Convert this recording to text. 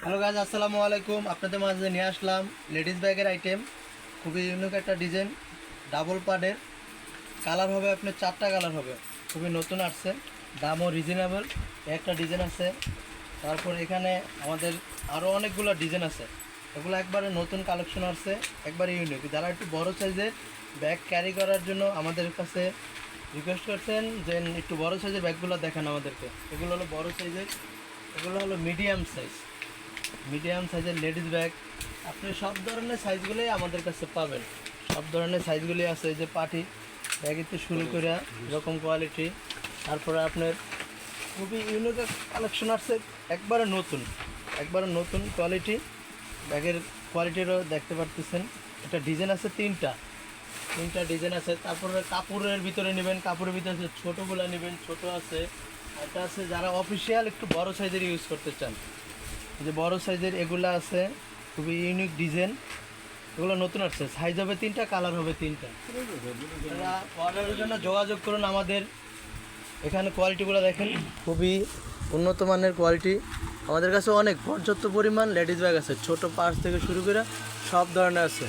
Hello guys, আসসালামু আলাইকুম। আপনাদের মাঝে নিয়ে আসলাম লেডিস ব্যাগের আইটেম। খুবই ইউনিক একটা ডিজাইন, ডাবল পাডের। কালার হবে আপনার 4টা কালার হবে, খুবই নতুন আসছে, দামও রিজনেবল। একটা ডিজাইন আছে, তারপর এখানে আমাদের আরও অনেকগুলো ডিজাইন আছে। এগুলো একবারে নতুন কালেকশন আসছে, একবারে ইউনিক। যারা একটু বড় সাইজের ব্যাগ ক্যারি করার জন্য আমাদের কাছে রিকোয়েস্ট করছেন যে একটু বড় সাইজের ব্যাগগুলো দেখান আমাদেরকে। এগুলো হলো বড় সাইজের, এগুলো হলো মিডিয়াম সাইজের লেডিস ব্যাগ। আপনি সব ধরনের সাইজগুলোই আমাদের কাছে পাবেন, সব ধরনের সাইজগুলি আছে। এই যে পার্টি ব্যাগের থেকে শুরু করে এরকম কোয়ালিটি। তারপরে আপনার খুবই ইউনিক কালেকশন আসছে, একবারে নতুন কোয়ালিটি। ব্যাগের কোয়ালিটিরও দেখতে পারতেছেন। এটা ডিজাইন আছে তিনটা ডিজাইন আছে। তারপরে কাপড়ের ভিতরে নেবেন, কাপড়ের ভিতরে আছে ছোটোগুলো নেবেন, ছোট আছে। একটা আছে যারা অফিসিয়াল একটু বড় সাইজের ইউজ করতে চান, যে বড় সাইজের এগুলো আছে। খুবই ইউনিক ডিজাইন, এগুলো নতুন আসছে। সাইজ হবে তিনটা, কালার হবে তিনটা। অর্ডারের জন্য যোগাযোগ করুন আমাদের এখানে। কোয়ালিটিগুলো দেখেন, খুবই উন্নত মানের কোয়ালিটি। আমাদের কাছে অনেক পর্যাপ্ত পরিমাণ লেডিস ব্যাগ আছে, ছোট পার্স থেকে শুরু করে সব ধরনের আছে।